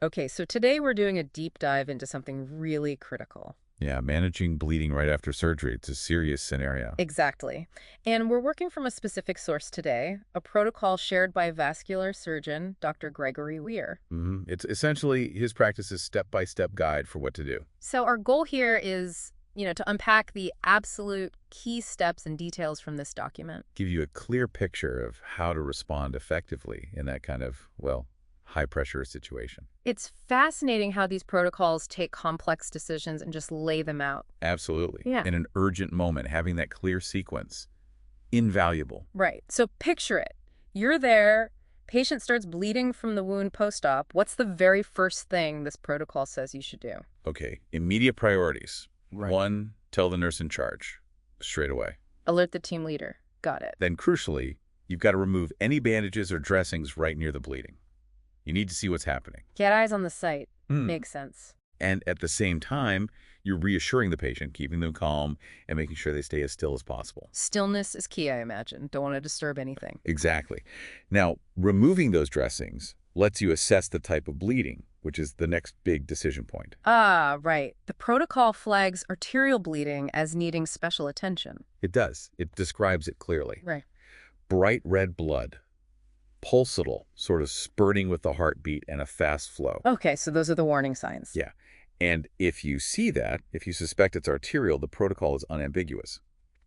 Okay, so today we're doing a deep dive into something really critical. Yeah, managing bleeding right after surgery. It's a serious scenario. Exactly. And we're working from a specific source today, a protocol shared by vascular surgeon Dr. Gregory Weir. It's essentially his practice's step-by-step guide for what to do. So our goal here is, to unpack the absolute key steps and details from this document. Give you a clear picture of how to respond effectively in that kind of, well, high-pressure situation. It's fascinating how these protocols take complex decisions and just lay them out. Absolutely. Yeah. In an urgent moment, having that clear sequence, invaluable. Right. So picture it. You're there, patient starts bleeding from the wound post-op. What's the very first thing this protocol says you should do? Okay, immediate priorities. Right. 1, tell the nurse in charge straight away. Alert the team leader. Got it. Then crucially, you've got to remove any bandages or dressings right near the bleeding. You need to see what's happening. Get eyes on the site. Makes sense. And at the same time, you're reassuring the patient, keeping them calm and making sure they stay as still as possible. Stillness is key, I imagine. Don't want to disturb anything. Exactly. Now, removing those dressings lets you assess the type of bleeding, which is the next big decision point. Ah, right. The protocol flags arterial bleeding as needing special attention. It does. It describes it clearly. Right. Bright red blood. Pulsatile, sort of spurting with the heartbeat and a fast flow. Okay, so those are the warning signs. Yeah. And if you see that, if you suspect it's arterial, the protocol is unambiguous.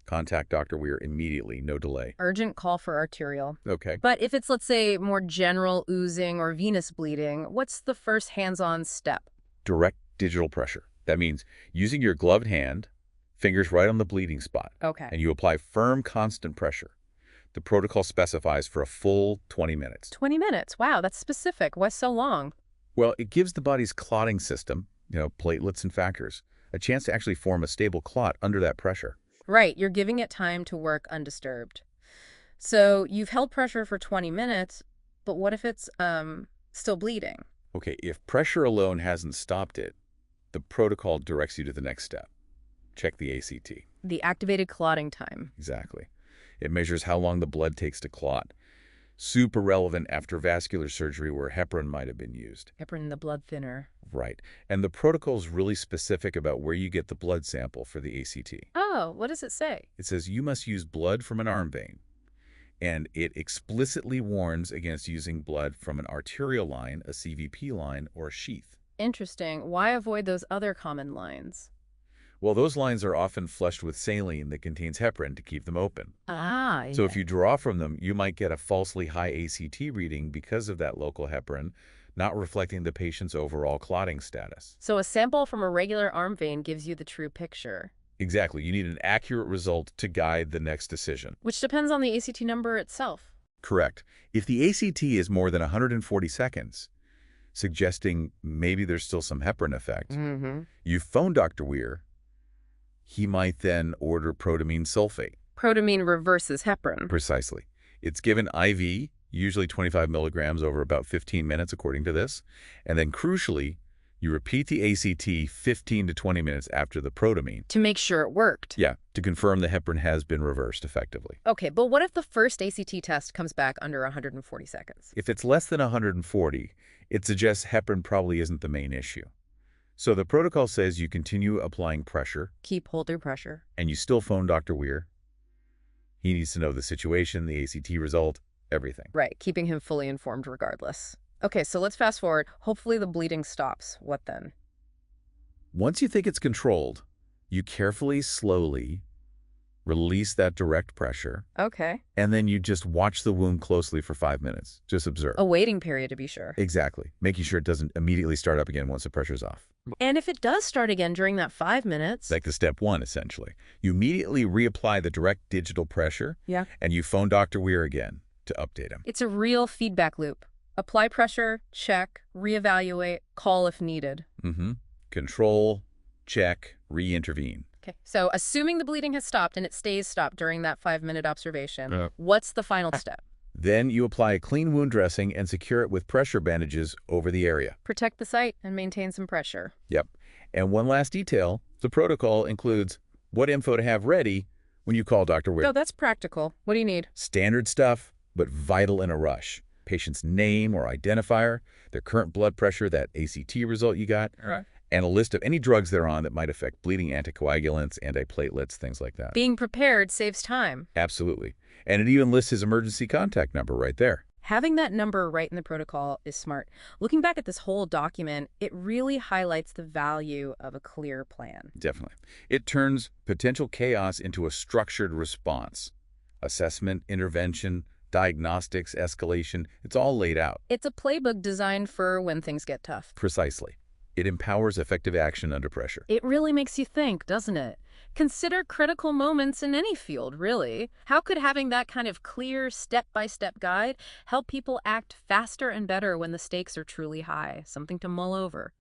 Contact Dr. Weir immediately, no delay. Urgent call for arterial. Okay. But if it's, let's say, more general oozing or venous bleeding, what's the first hands-on step? Direct digital pressure. That means using your gloved hand, fingers right on the bleeding spot, Okay. and you apply firm, constant pressure. The protocol specifies for a full 20 minutes. 20 minutes. Wow, that's specific. Why so long? Well, it gives the body's clotting system, platelets and factors, a chance to actually form a stable clot under that pressure. Right, you're giving it time to work undisturbed. So you've held pressure for 20 minutes, but what if it's still bleeding? Okay, if pressure alone hasn't stopped it, the protocol directs you to the next step. Check the ACT. The activated clotting time. Exactly. It measures how long the blood takes to clot. Super relevant after vascular surgery where heparin might have been used. Heparin, the blood thinner. Right. And the protocol is really specific about where you get the blood sample for the ACT. Oh, what does it say? It says you must use blood from an arm vein. And it explicitly warns against using blood from an arterial line, a CVP line, or a sheath. Interesting. Why avoid those other common lines? Well, those lines are often flushed with saline that contains heparin to keep them open. Ah, So if you draw from them, you might get a falsely high ACT reading because of that local heparin, not reflecting the patient's overall clotting status. So a sample from a regular arm vein gives you the true picture. Exactly. You need an accurate result to guide the next decision. Which depends on the ACT number itself. Correct. If the ACT is more than 140 seconds, suggesting maybe there's still some heparin effect, you phone Dr. Weir. He might then order protamine sulfate. Protamine reverses heparin. Precisely. It's given IV, usually 25 milligrams over about 15 minutes, according to this. And then crucially, you repeat the ACT 15 to 20 minutes after the protamine. To make sure it worked. Yeah, to confirm the heparin has been reversed effectively. Okay, but what if the first ACT test comes back under 140 seconds? If it's less than 140, it suggests heparin probably isn't the main issue. So the protocol says you continue applying pressure. Keep holder pressure. And you still phone Dr. Weir. He needs to know the situation, the ACT result, everything. Right, keeping him fully informed regardless. Okay, so let's fast forward. Hopefully the bleeding stops. What then? Once you think it's controlled, you carefully, slowly release that direct pressure. Okay. And then you just watch the wound closely for 5 minutes. Just observe. A waiting period to be sure. Exactly. Making sure it doesn't immediately start up again once the pressure's off. And if it does start again during that 5 minutes? Like the step 1, essentially. You immediately reapply the direct digital pressure. Yeah. And you phone Dr. Weir again to update him. It's a real feedback loop. Apply pressure, check, reevaluate, call if needed. Control, check, re-intervene. Okay, so assuming the bleeding has stopped and it stays stopped during that 5-minute observation, what's the final step? Then you apply a clean wound dressing and secure it with pressure bandages over the area. Protect the site and maintain some pressure. Yep. And one last detail, the protocol includes what info to have ready when you call Dr. Weir. Oh, that's practical. What do you need? Standard stuff, but vital in a rush. patient's name or identifier, their current blood pressure, that ACT result you got, Right. and a list of any drugs they're on that might affect bleeding, anticoagulants, antiplatelets, things like that. Being prepared saves time. Absolutely. And it even lists his emergency contact number right there. Having that number right in the protocol is smart. Looking back at this whole document, it really highlights the value of a clear plan. Definitely. It turns potential chaos into a structured response. Assessment, intervention, diagnostics, escalation, it's all laid out. It's a playbook designed for when things get tough. Precisely. It empowers effective action under pressure. It really makes you think, doesn't it? Consider critical moments in any field, really. How could having that kind of clear step-by-step guide help people act faster and better when the stakes are truly high? Something to mull over.